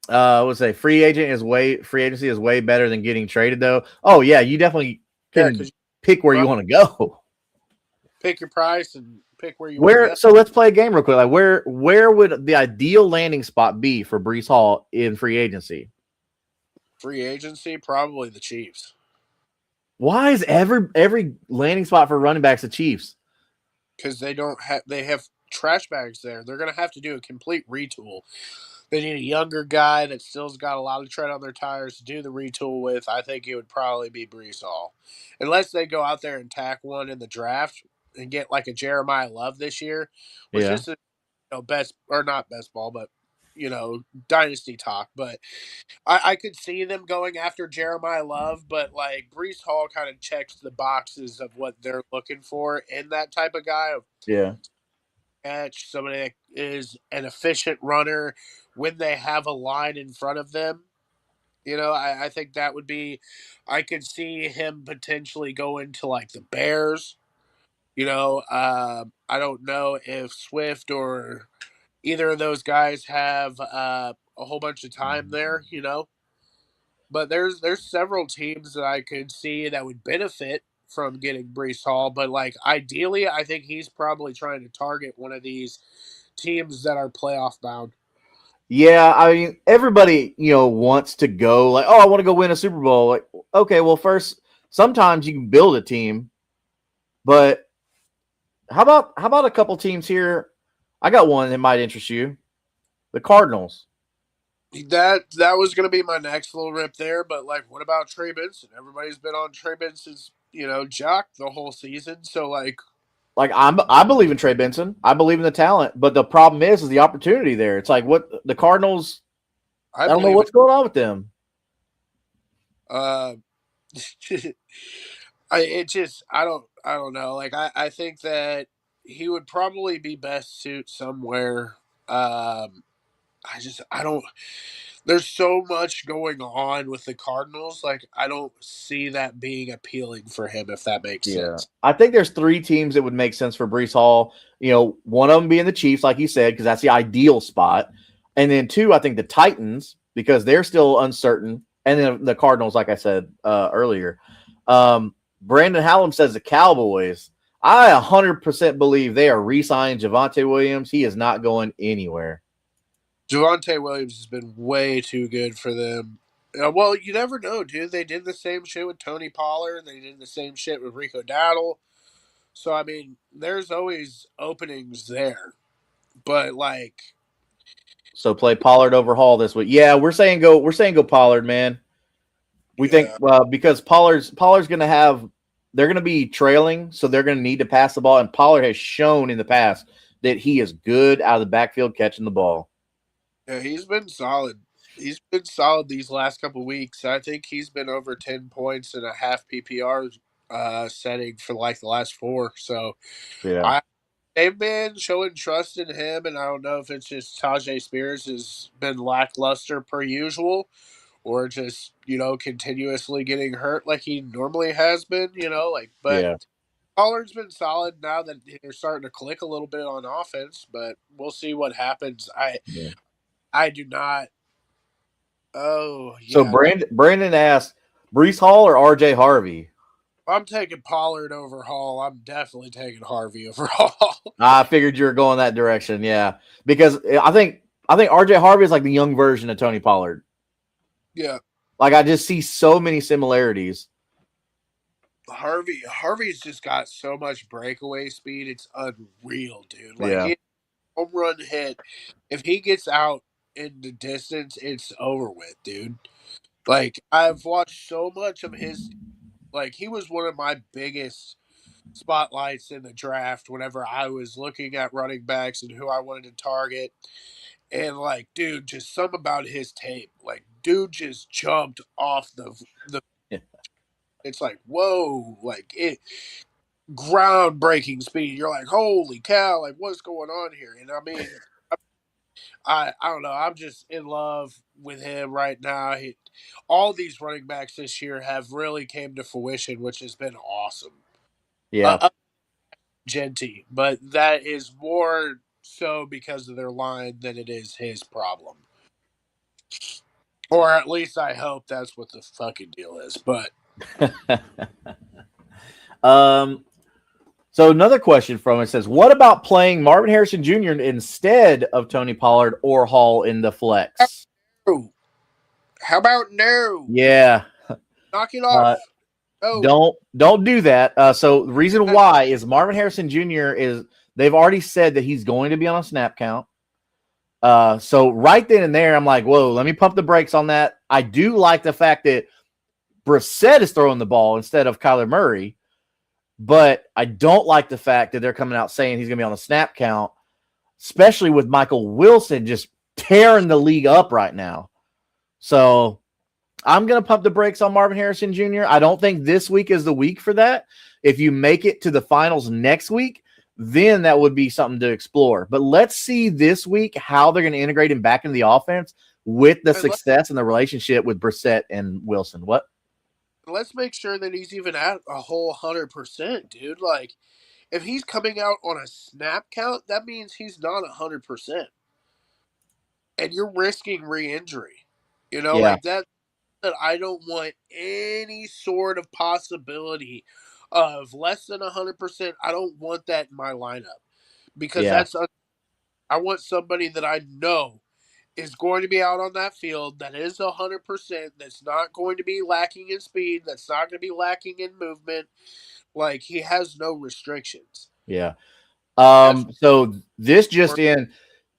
I would say free agency is way better than getting traded though. Oh yeah, you definitely can pick where you want to go. Pick your price and pick where you want to go. So let's play a game real quick. Like where would the ideal landing spot be for Breece Hall in free agency? Free agency, probably the Chiefs. Why is every landing spot for running backs the Chiefs? Because they have trash bags there. They're gonna have to do a complete retool. They need a younger guy that still's got a lot of tread on their tires to do the retool with. I think it would probably be Breece Hall. Unless they go out there and tack one in the draft and get like a Jeremiah Love this year, which is best or not best ball, but dynasty talk. But I could see them going after Jeremiah Love, but like Breece Hall kind of checks the boxes of what they're looking for in that type of guy. Yeah. Somebody that is an efficient runner when they have a line in front of them. I think that would be, I could see him potentially go into like the Bears. I don't know if Swift or either of those guys have a whole bunch of time there, but there's several teams that I could see that would benefit from getting Breece Hall, but like ideally, I think he's probably trying to target one of these teams that are playoff bound. Yeah, I mean, everybody, wants to go like, oh, I want to go win a Super Bowl. Like, okay, well, first sometimes you can build a team, but how about a couple teams here? I got one that might interest you. The Cardinals. That was gonna be my next little rip there, but like, what about Trey Benson? Everybody's been on Trey Benson's, jock the whole season. So like, Like I believe in Trey Benson. I believe in the talent, but the problem is the opportunity there. It's like what the Cardinals. I I don't know believe what's going on with them. uh, I don't know. Like I think that he would probably be best suit somewhere. I don't. There's so much going on with the Cardinals. Like I don't see that being appealing for him, if that makes Yeah, sense. I think there's three teams that would make sense for Brees Hall. One of them being the Chiefs, like you said, because that's the ideal spot, and then two, I think the Titans because they're still uncertain, and then the Cardinals, like I said earlier. Brandon Hallam says the Cowboys. I 100% believe they are re-signing Javonte Williams. He is not going anywhere. Javonte Williams has been way too good for them. Well, you never know, dude. They did the same shit with Tony Pollard. They did the same shit with Rico Dowdle. So I mean, there's always openings there. But like, So play Pollard over Hall this week. Yeah, we're saying go. We're saying go Pollard, man. We think yeah, because Pollard's going to have they're going to be trailing, so they're going to need to pass the ball. And Pollard has shown in the past that he is good out of the backfield catching the ball. yeah, he's been solid. He's been solid these last couple weeks. I think he's been over 10 points in a half PPR setting for like the last four. So Yeah, I they've been showing trust in him, and I don't know if it's just Tajay Spears has been lackluster per usual, or just continuously getting hurt like he normally has been. But yeah, Pollard's been solid now that they're starting to click a little bit on offense. But we'll see what happens. yeah. I do not. Oh So yeah, no. Brandon asked Brees Hall or R.J. Harvey. I'm taking Pollard over Hall. I'm definitely taking Harvey over Hall. I figured you were going that direction. Yeah, because I think R.J. Harvey is like the young version of Tony Pollard. Yeah, Like I just see so many similarities. Harvey's just got so much breakaway speed. It's unreal, dude. Like Yeah, he home run hit. If he gets out in the distance, it's over with, dude. Like I've watched so much of his. Like he was one of my biggest spotlights in the draft whenever I was looking at running backs and who I wanted to target. And like, dude, just something about his tape. Like, dude just jumped off the. yeah, It's like, whoa, like it groundbreaking speed. You're like, holy cow, like what's going on here? And I mean, I don't know. I'm just in love with him right now. All these running backs this year have really came to fruition, which has been awesome. yeah. Genty, but that is more so because of their line than it is his problem. Or at least I hope that's what the fucking deal is. But um. So another question from it says, "What about playing Marvin Harrison Jr. instead of Tony Pollard or Hall in the flex?" oh, how about no? Yeah, Knock it uh, off. Oh, don't do that. So the reason why is Marvin Harrison Jr. is they've already said that he's going to be on a snap count. So right then and there, I'm like, whoa, let me pump the brakes on that. I do like the fact that Brissett is throwing the ball instead of Kyler Murray, but I don't like the fact that they're coming out saying he's going to be on a snap count, especially with Michael Wilson just tearing the league up right now. So I'm going to pump the brakes on Marvin Harrison Jr. I don't think this week is the week for that. If you make it to the finals next week, then that would be something to explore. But let's see this week how they're going to integrate him back into the offense with the and success and the relationship with Brissett and Wilson. What? let's make sure that he's even at a whole 100%, dude. Like, if he's coming out on a snap count, that means he's not 100%. And you're risking re injury. Yeah, Like that I don't want any sort of possibility of less than 100%. I don't want that in my lineup because yeah, I want somebody that I know is going to be out on that field. That is 100%. That's not going to be lacking in speed. That's not going to be lacking in movement. Like, he has no restrictions. Yeah. That's So this just in,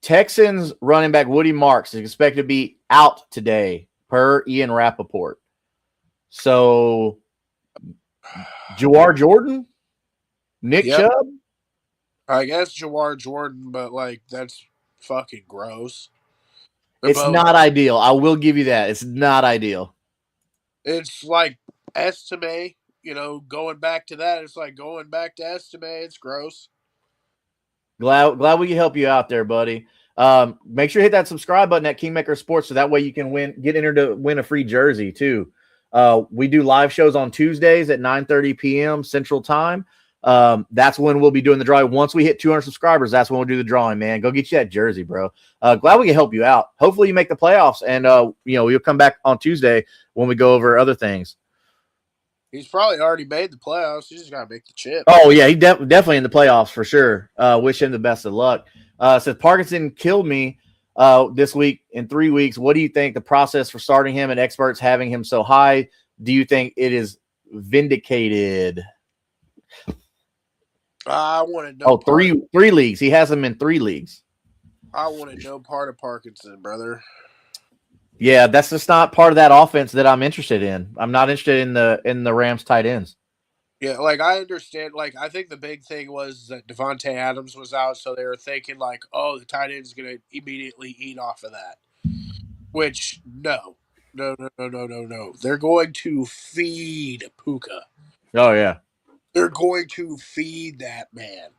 Texans running back Woody Marks is expected to be out today per Ian Rappaport. So Jawar Jordan, Nick Yep. Chubb. I guess Jawar Jordan, but like that's fucking gross. They're It's both. not ideal. I will give you that. It's not ideal. It's like Estime. Going back to that, it's like going back to Estime. It's gross. Glad we can help you out there, buddy. Make sure you hit that subscribe button at Kingmaker Sports so that way you can get entered to win a free jersey too. We do live shows on Tuesdays at 9:30 p.m. Central Time. That's when we'll be doing the drawing. Once we hit 200 subscribers, that's when we'll do the drawing, man. Go get you that jersey, bro. Glad we can help you out. Hopefully you make the playoffs, and we'll come back on Tuesday when we go over other things. He's probably already made the playoffs. He's just got to make the chip. Oh, yeah, he definitely in the playoffs for sure. Wish him the best of luck. Says Parkinson killed me this week in 3 weeks. What do you think the process for starting him and experts having him so high? Do you think it is vindicated? I wanted no. Three leagues. He has him in 3 leagues. I wanted no part of Parkinson, brother. Yeah, that's just not part of that offense that I'm interested in. I'm not interested in the Rams tight ends. Yeah, like I understand. Like I think the big thing was that Devontae Adams was out, so they were thinking like, oh, the tight end is going to immediately eat off of that. Which no. They're going to feed Puka. Oh yeah, They're going to feed that man.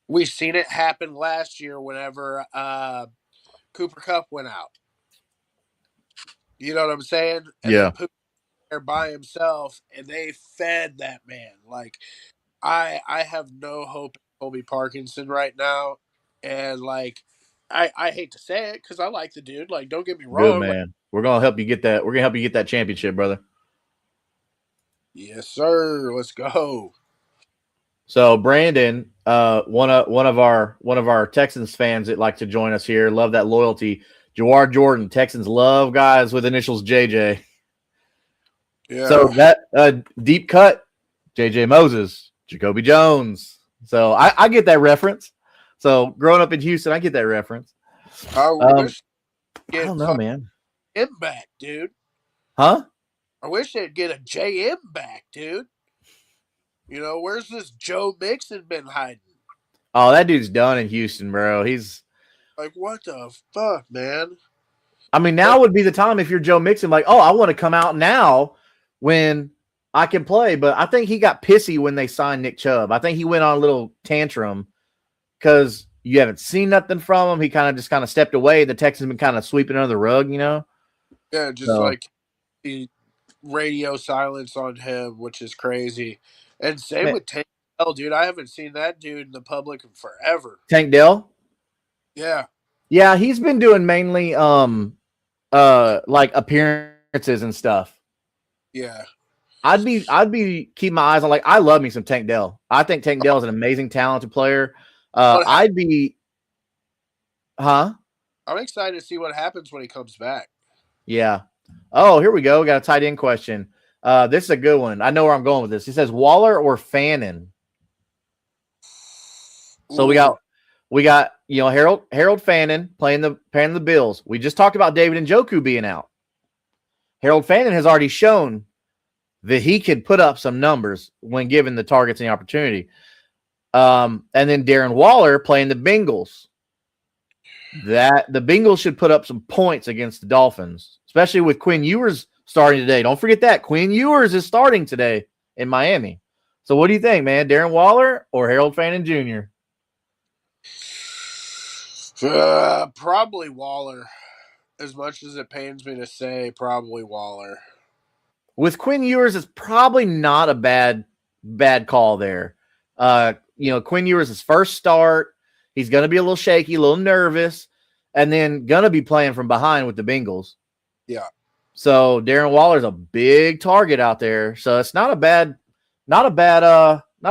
We've seen it happen last year whenever Cooper Kupp went out. You know what I'm saying? And yeah. then Puka there by himself, and they fed that man. Like I have no hope in Colby Parkinson right now, and like I hate to say it because I like the dude. Like, don't get me wrong. Good man. We're gonna help you get that. We're gonna help you get that championship, brother. Yes, sir. Let's go. So Brandon, one of our Texans fans that like to join us here, love that loyalty. Jawar Jordan, Texans love guys with initials JJ. Yeah. So that deep cut, JJ Moses, Jacoby Jones. So I get that reference. So growing up in Houston, I get that reference. I wish I don't know, man. him back, dude. Huh? I wish they'd get a JM back, dude. Where's this Joe Mixon been hiding? Oh, that dude's done in Houston, bro. He's like, what the fuck, man? I mean, now would be the time if you're Joe Mixon, like, oh, I want to come out now when I can play. But I think he got pissy when they signed Nick Chubb. I think he went on a little tantrum because you haven't seen nothing from him. He kind of stepped away. The Texans been kind of sweeping under the rug, Yeah, just like the radio silence on him, which is crazy. And same with Tank Dell, dude. I haven't seen that dude in the public in forever. Tank Dell? Yeah. Yeah, he's been doing mainly like appearances and stuff. Yeah. I'd be keeping my eyes on, like, I love me some Tank Dell. I think Tank Dell is an amazing, talented player. I'm excited to see what happens when he comes back. Yeah. Oh, here we go. We got a tight end question. This is a good one. I know where I'm going with this. He says Waller or Fannin. So we got Harold Fannin playing the Bills. We just talked about David Njoku being out. Harold Fannin has already shown that he can put up some numbers when given the targets and the opportunity. And then Darren Waller playing the Bengals. That the Bengals should put up some points against the Dolphins, especially with Quinn Ewers starting today. Don't forget that Quinn Ewers is starting today in Miami. So what do you think, man? Darren Waller or Harold Fannin Jr.? Probably Waller. As much as it pains me to say, probably Waller. With Quinn Ewers, it's probably not a bad call there. Quinn Ewers' first start. He's going to be a little shaky, a little nervous, and then going to be playing from behind with the Bengals. Yeah. So Darren Waller's a big target out there. So it's not a bad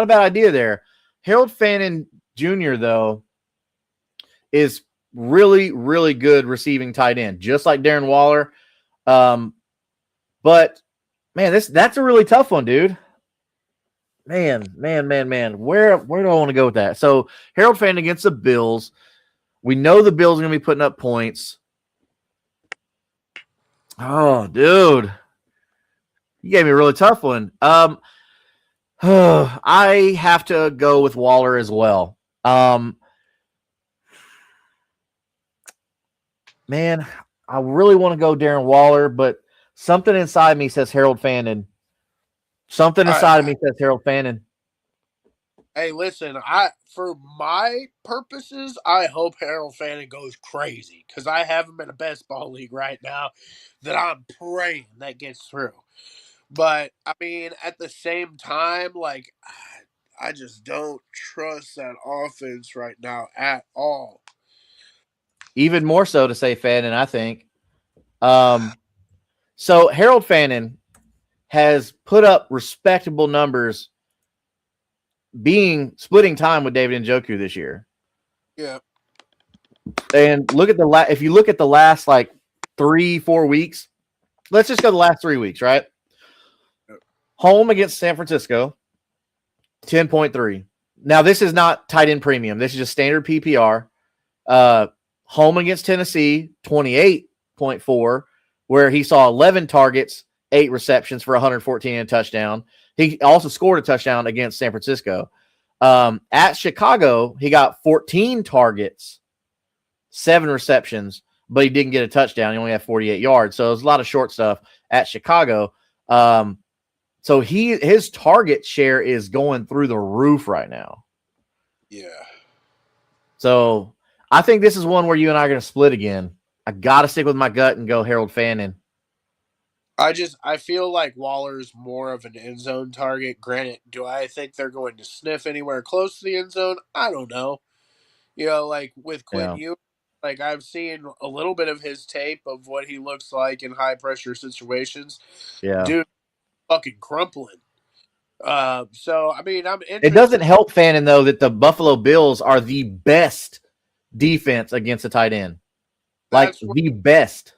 idea there. Harold Fannin Jr., though, is really, really good receiving tight end, just like Darren Waller. Um, but man, that's a really tough one, dude. Man. Where do I want to go with that? So Harold Fan against the Bills. We know the Bills are going to be putting up points. Oh, dude, you gave me a really tough one. I have to go with Waller as well. Man, I really want to go Darren Waller, but something inside me says Harold Fannin. Something inside of I me says Harold Fannin. Hey, listen, I for my purposes, I hope Harold Fanning goes crazy because I have him in a best ball league right now that I'm praying that gets through. But I mean, at the same time, like I just don't trust that offense right now at all. Even more so to say Fannin, I think. Um, so Harold Fannin has put up respectable numbers being splitting time with David Njoku this year. Yeah, And look at if you look at the last like 3-4 weeks, let's just go the last 3 weeks, right? Home against San Francisco, 10.3. Now, this is not tight end premium. This is just standard PPR. Home against Tennessee, 28.4, where he saw 11 targets, 8 receptions for 114 and a touchdown. He also scored a touchdown against San Francisco. At Chicago, he got 14 targets, 7 receptions, but he didn't get a touchdown. He only had 48 yards. So it was a lot of short stuff at Chicago. So his target share is going through the roof right now. yeah. So I think this is one where you and I are going to split again. I got to stick with my gut and go Harold Fannin. I feel like Waller's more of an end zone target. Granted, do I think they're going to sniff anywhere close to the end zone? I don't know. Like with Quinn Yeah. Ewing, like I've seen a little bit of his tape of what he looks like in high pressure situations. Yeah. Dude, fucking crumpling. So I mean, I'm It doesn't interested. help Fannin, though, that the Buffalo Bills are the best defense against a tight end. Like That's what the best.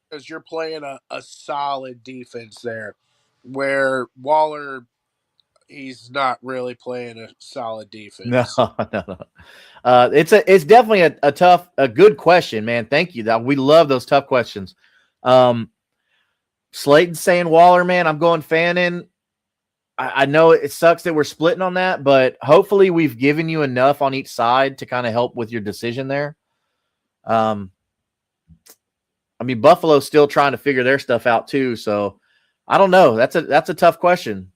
because you're playing a solid defense there, where Waller he's not really playing a solid No, defense. no. It's definitely a tough, a good question, man. Thank you. That we love those tough questions. Slayton saying Waller, man. I'm going Fannin. I know it sucks that we're splitting on that, but hopefully we've given you enough on each side to kind of help with your decision there. Um, I mean, Buffalo's still trying to figure their stuff out too, so I don't know. That's a tough question,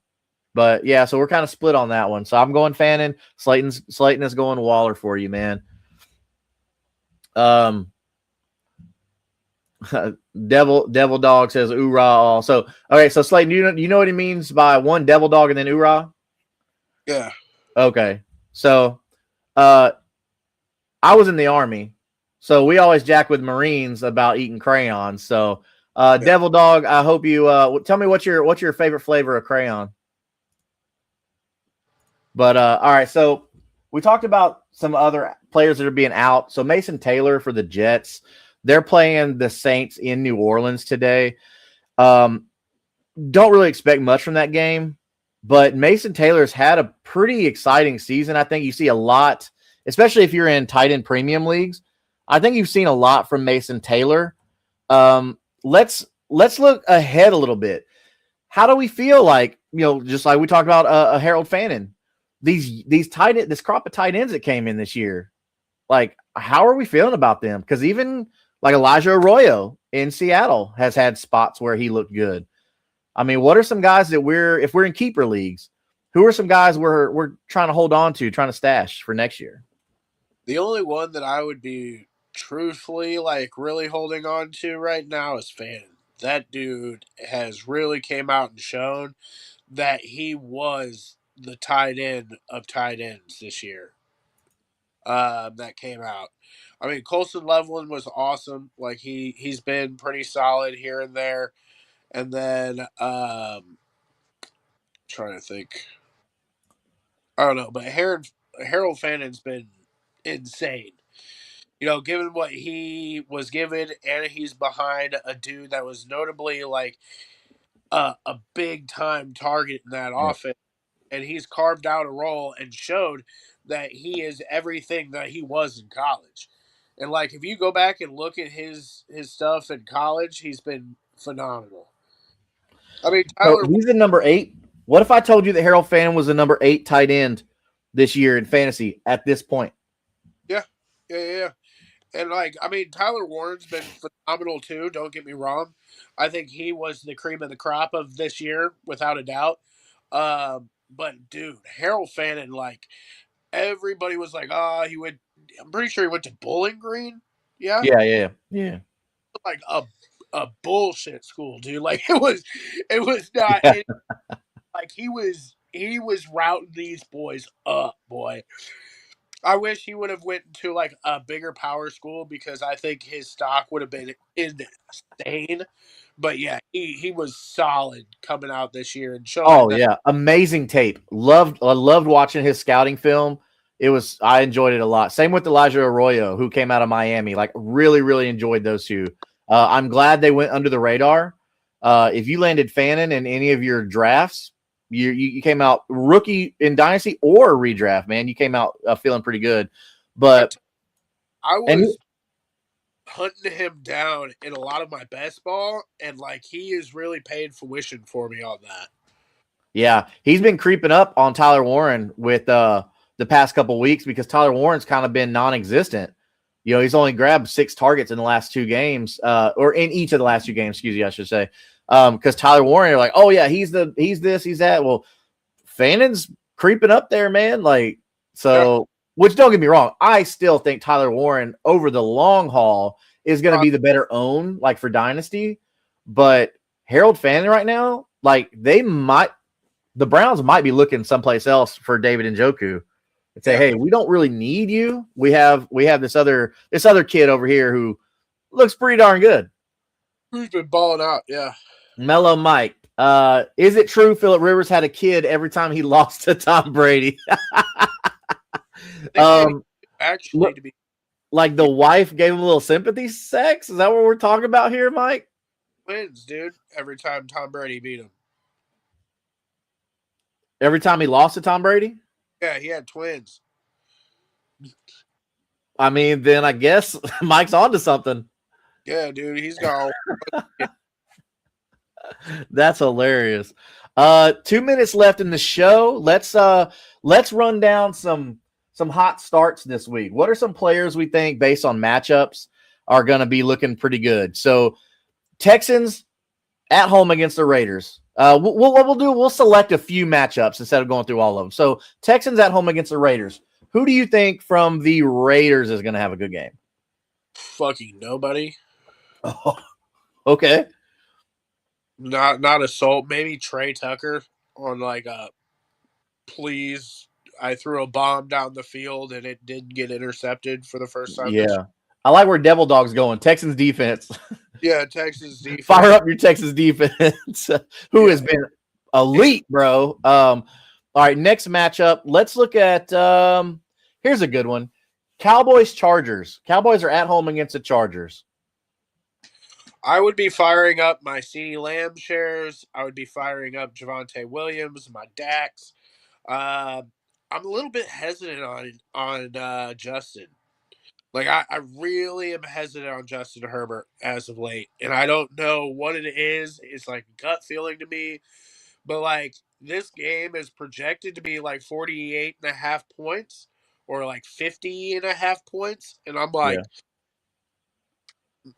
but yeah, so we're kind of split on that one. So I'm going Fannin. Slayton is going Waller for you, man. Um, Devil Dog says "oorah" all. So okay, so Slayton, you know what he means by one Devil Dog and then "oorah"? Yeah, Okay, so uh, I was in the army, so we always jack with Marines about eating crayons. So yeah. Devil Dog, I hope you tell me what's your favorite flavor of crayon. But all right, so we talked about some other players that are being out. So Mason Taylor for the Jets, they're playing the Saints in New Orleans today. Um, don't really expect much from that game, but Mason Taylor's had a pretty exciting season. I think you see a lot, especially if you're in tight end premium leagues. I think you've seen a lot from Mason Taylor. Let's look ahead a little bit. How do we feel like, just like we talked about a Harold Fannin, these tight end, this crop of tight ends that came in this year? Like, how are we feeling about them? Because even like Elijah Arroyo in Seattle has had spots where he looked good. I mean, what are some guys that if we're in keeper leagues, who are some guys we're trying to hold on to, trying to stash for next year? The only one that I would be truthfully like really holding on to right now is Fannin. That dude has really came out and shown that he was the tight end of tight ends this year. That came out. I mean, Colson Leveland was awesome. Like he's been pretty solid here and there. And then trying to think. I don't know, but Harold Fannin's been insane. given what he was given, and he's behind a dude that was notably like a big time target in that Yeah. offense, and he's carved out a role and showed that he is everything that he was in college. And like if you go back and look at his stuff in college, he's been phenomenal. I mean, So Tyler. he's the number 8. What if I told you that Harold Fannin was the number 8 tight end this year in fantasy at this point? Yeah, yeah. And like, I mean, Tyler Warren's been phenomenal too. Don't get me wrong. I think he was the cream of the crop of this year, without a doubt. But dude, Harold Fannin, like everybody was like, he went. I'm pretty sure he went to Bowling Green. Yeah, Yeah. like a bullshit school, dude. Like it was not Yeah. like he was routing these boys up, boy. I wish he would have went to like a bigger power school because I think his stock would have been insane. But yeah, he was solid coming out this year and showing Oh that. yeah, amazing tape. I loved watching his scouting film. I enjoyed it a lot. Same with Elijah Arroyo, who came out of Miami. Like really enjoyed those two. I'm glad they went under the radar. If you landed Fannin in any of your drafts, you came out rookie in dynasty or redraft, man. You came out feeling pretty good. But I and was hunting him down in a lot of my best ball, and like he is really paid fruition for me on that. yeah, he's been creeping up on Tyler Warren with the past couple weeks because Tyler Warren's kind of been non-existent. He's only grabbed 6 targets in the last 2 games, or in each of the last 2 games, excuse me, I should say. Because Tyler Warren, you're like, oh yeah, he's this, he's that. Well, Fannin's creeping up there, man. Like, so, Yeah. which don't get me wrong, I still think Tyler Warren over the long haul is going to be the better own, like for Dynasty. But Harold Fannin right now, like the Browns might be looking someplace else for David Njoku and say, Yeah. hey, we don't really need you. We have this other kid over here who looks pretty darn good. Who's been balling out? Yeah. Mellow Mike. Is it true Philip Rivers had a kid every time he lost to Tom Brady? Actually, to be Like the wife gave him a little sympathy sex? Is that what we're talking about here, Mike? twins, dude. Every time Tom Brady beat him. Every time he lost to Tom Brady? Yeah, he had twins. I mean, then I guess Mike's onto something. Yeah, dude, he's gone. That's hilarious. 2 minutes left in the show. Let's run down some hot starts this week. What are some players we think, based on matchups, are going to be looking pretty good? So Texans at home against the Raiders. What we'll do, we'll select a few matchups instead of going through all of them. So Texans at home against the Raiders. Who do you think from the Raiders is going to have a good game? Fucking nobody. Oh, okay. Not a soul. Maybe Trey Tucker on like a please. I threw a bomb down the field and it didn't get intercepted for the first time this Yeah. I like where Devil Dog's going. Texans defense. year. Yeah, Texas defense. Fire up your Texas defense, who has been elite, bro. All right, next matchup. Let's look at here's a good one. Cowboys Chargers. Cowboys are at home against the Chargers. I would be firing up my CeeDee Lamb shares. I would be firing up Javonte Williams, my Dax. Uh, I'm a little bit hesitant on Justin. Like I really am hesitant on Justin Herbert as of late, and I don't know what it is. It's like gut feeling to me, but like this game is projected to be like 48.5 points or like 50.5 points, and I'm like,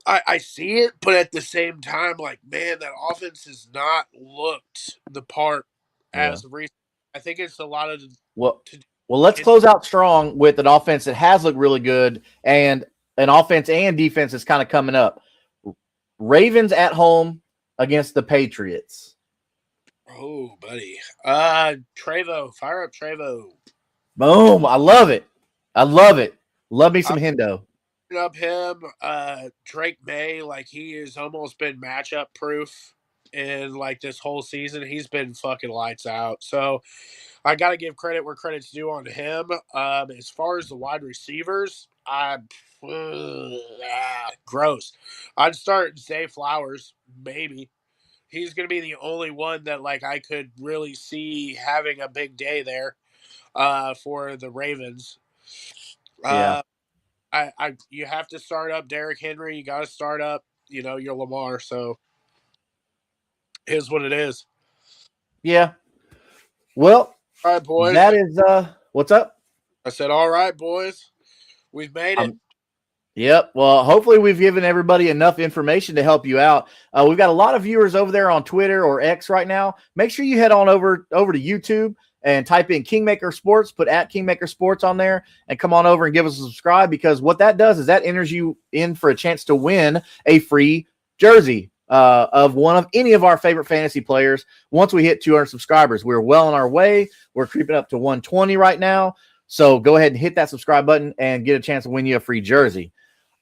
Yeah, I see it, but at the same time, like man, that offense has not looked the part yeah. as of recent. I think it's a lot of Well, to let's it's close out strong with an offense that has looked really good and an offense and defense is kind of coming up. Ravens at home against the Patriots. oh buddy, Trevo, fire up Trevo. Boom. I love it. I love it. Love me some Hendo. Up him, Drake May, like he has almost been matchup proof in like this whole season. He's been fucking lights out. So I got to give credit where credit's due on him. As far as the wide receivers, I gross. I'd start Zay Flowers, maybe. He's gonna be the only one that like I could really see having a big day there for the Ravens. Yeah. Uh I you have to start up Derrick Henry, you gotta start up, your Lamar, so here's what it is. Yeah. Well, All right, boys. that is what's up? I said, all right, boys. We've made it. Yep. Well, hopefully we've given everybody enough information to help you out. We've got a lot of viewers over there on Twitter or X right now. Make sure you head on over to YouTube and type in Kingmaker Sports, put at Kingmaker Sports on there, and come on over and give us a subscribe, because what that does is that enters you in for a chance to win a free jersey of one of any of our favorite fantasy players once we hit 200 subscribers. We're well on our way. We're creeping up to 120 right now. So go ahead and hit that subscribe button and get a chance to win you a free jersey.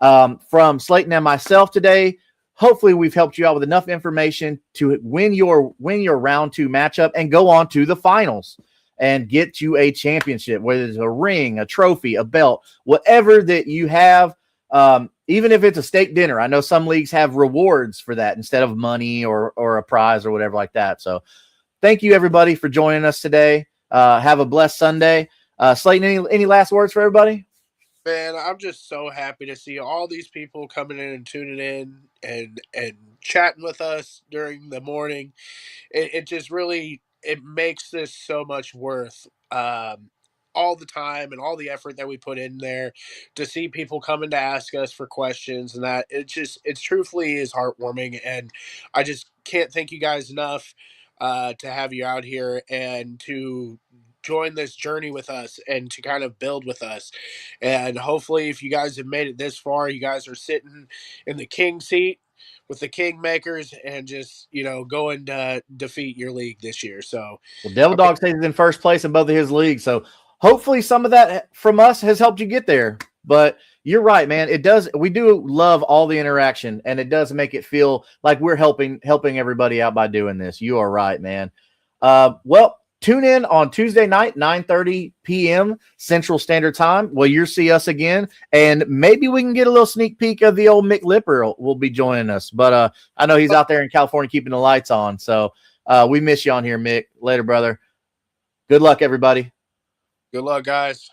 From Slayton and myself today, hopefully we've helped you out with enough information to win your round 2 matchup and go on to the finals and get you a championship, whether it's a ring, a trophy, a belt, whatever that you have. Even if it's a steak dinner, I know some leagues have rewards for that instead of money or a prize or whatever like that. So thank you everybody for joining us today. Have a blessed Sunday. Slayton, any last words for everybody? Man, I'm just so happy to see all these people coming in and tuning in and chatting with us during the morning. It just really it makes this so much worth all the time and all the effort that we put in there to see people coming to ask us for questions, and that it's truthfully is heartwarming, and I just can't thank you guys enough to have you out here and to join this journey with us and to kind of build with us. And hopefully if you guys have made it this far, you guys are sitting in the king seat with the Kingmakers and just, going to defeat your league this year. So, Well, Devil Dog stays in first place in both of his leagues. So hopefully some of that from us has helped you get there. But you're right, man. It does. We do love all the interaction, and it does make it feel like we're helping everybody out by doing this. You are right, man. Well, tune in on Tuesday night, 9:30 p.m. Central Standard Time. Well, you'll see us again, and maybe we can get a little sneak peek of the old Mick Lipper will be joining us. But I know he's out there in California keeping the lights on. So we miss you on here, Mick. Later, brother. Good luck, everybody. Good luck, guys.